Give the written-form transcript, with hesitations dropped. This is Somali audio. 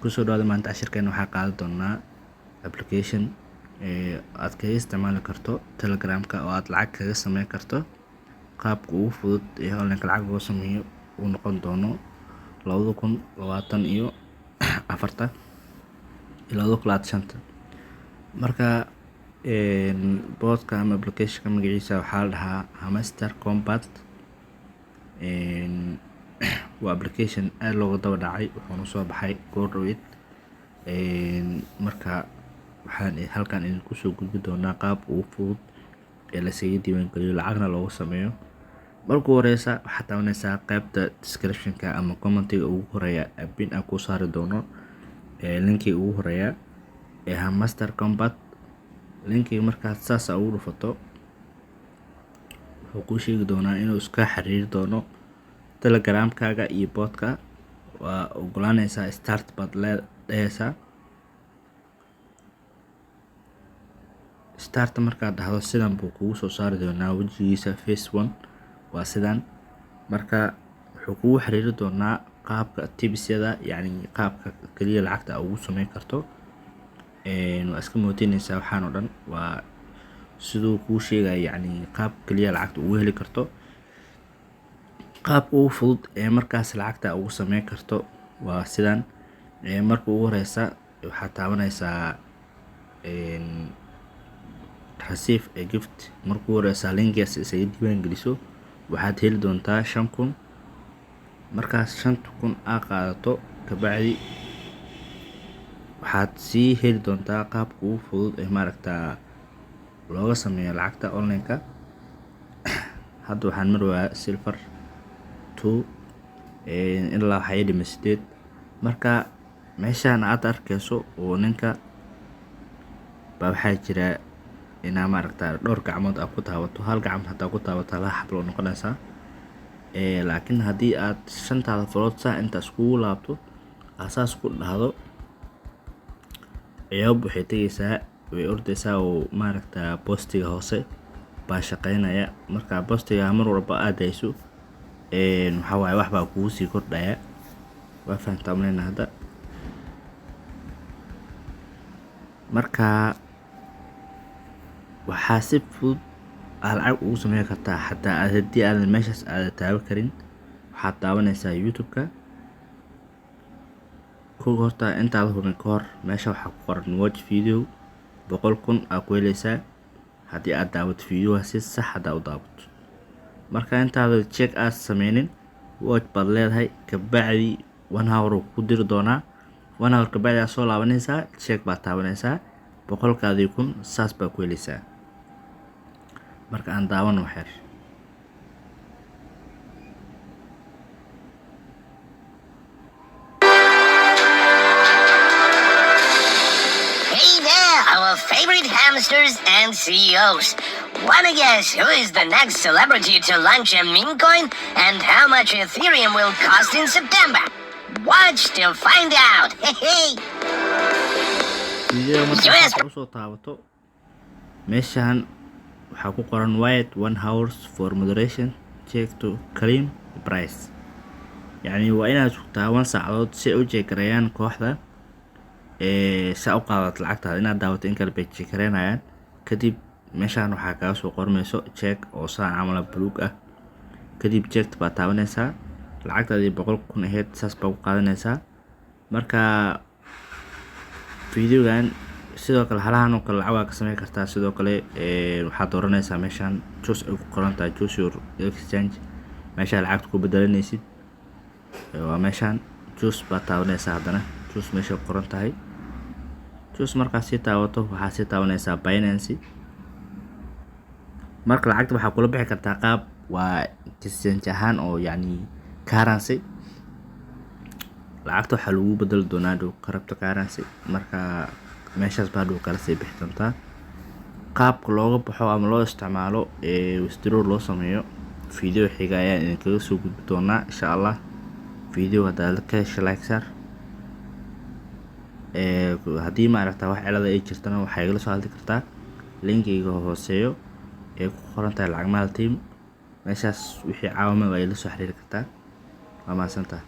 kusoo dhawaada maanta cashirkeena waxaa qaadan doonaa application aad kaga isticmaali karto Telegram-ka oo aad lacag kaga sameyn karto. qaabka ugu fudud ee online lacag loo sameeyo uu noqon doono 2024 ilaa 2025. marka boodka ama application magaciisa waxaa la dhahaa Hamster Compact. waa application aad looga daba dhacay wuxuuna soo baxay goor dhaweyd. marka waxaan halkan idinku soo gudbi doonaa qaabka ugu fudud ee la isaga diiwaangeliyo lacagna loogu sameeyo. marka horeysa waxaad taabanaysaa qaybta description-ka ama comment-iga ugu horeeya pin aan ku saari doono linkiga ugu horeeya ee Hamster Compact. linkiga markaad saas ugu dhufato wuxuu kuu sheegi doonaa inuu iska xiriiri doono Telegram-kaaga iyo boodka. waa ogolaanaysaa start baad leedaysaa. start markaad dhahdo sidan buu kugu soo saari doonaa wejigiisa face 1 waa sidan. marka wuxuu kugu xiriiri doonaa qaabka tips-yada yacni qaabka kaliya lacagta ugu sameyn karto. waa iska mootinaysaa waxaan oo dhan waa siduu kuu sheegaya yacni qaab kaliya lacagta ugu heli karto. qaabka ugu fudud ee markaas lacagta ugu sameyn karto waa sidan. marka ugu horeysa waxaad taabanaysaa receive a gift. marka ugu horeysa linkigaas isaga diiwaan geliso waxaad heli doontaa 5,000. markaas 5,000 aad qaadato kabacdi waxaad sii heli doontaa qaabka ugu fudud ee maaragtaa looga sameeyo lacagta online-ka. hadda waxaan marwayaa silver 2 ilaa waxay dhimay 8. marka meeshaan aad arkayso oo ninka baa waxaa jira inaa maaragtaa dhowr gacmood aad ku taabato. hal gacmo hadaa ku taabato hal xablo noqonaysaa. laakiin haddii aad 5 farood saa intaas kugu laabto asaas ku dhahdo ayaab waxay tegaysaa way ordaysaa oo maaragtaa postiga hoose baa shaqeynaya. marka postiga mar walba aad hayso waxaa waaye wax baa kugu sii kordhaya. waa fahantaa umaleynaa hadda. marka waxaa si fudud aad lacag ugu sameyn kartaa xataa haddii aadan meeshaas aada taaban karin. waxaad taabanaysaa YouTube-ka kuga horta intaad hubin ka hor meesha waxaa ku qoran watch video 100,000 aad ku helaysaa haddii aad daawato videoga si sax hadaa u daawato. marka intaada check aad sameynin watch baad leedahay kabacdi 1 hour uu ku diri doonaa. 1 hour kabacdi aad soo laabanaysaa check baad taabanaysaa 100,000 saas baa ku helaysaa. marka aan daawano waxyar. Our favorite hamsters and CEOs. Wanna guess who is the next celebrity to launch a meme coin and how much Ethereum will cost in September? Watch to find out. video markaad usoo taabato meeshaan waxaa ku qoran wait 1 hours for moderation check to claim the price. yacni waa inaad sugtaa 1 saacadood si ay u jeegareeyaan kooxda saa u qaadato lacagtaada inaad daawato in kale bay jeegareynayaan. kadib meeshaan waxaa kaga soo qormayso check oo saan camala buluug ah. kadib checked baad taabanaysaa lacagtaadii 100,000 ahayd saas baa ku qaadanaysaa. marka videogan sidoo kale halahan oo kale lacag waa ka sameyn kartaa. sidoo kale waxaad dooranaysaa meeshaan choose ay ku qoran tahay choose your exchange meesha lacagta ku bedelanaysid waa meeshaan choose baad taabanaysaa. haddana choose meesha ku qoran tahay choose markaad sii taabato waxaad sii taabanaysaa Binance. marka lacagta waxaa kula bixi kartaa qaab waa exchange ahaan oo yacni currency. lacagta waxaa lagu bedeli doonaa dhow crypto currency. marka meeshaas baa dhow kala sii bixi doontaa. qaabka looga baxo ama loo isticmaalo withdraw loo sameeyo video xiga ayaan idinkaga soo gudbi doonaa insha Allah. video haddaad ka hesho like share. haddii maaragtaa wax cilada ay jirtana waxaa igala soo hadli kartaa linkiga hooseeyo ee ku qoran tahay lacag maal team. meeshaas wixii caawimo ay la soo xiriiri kartaa. waa mahadsantahay.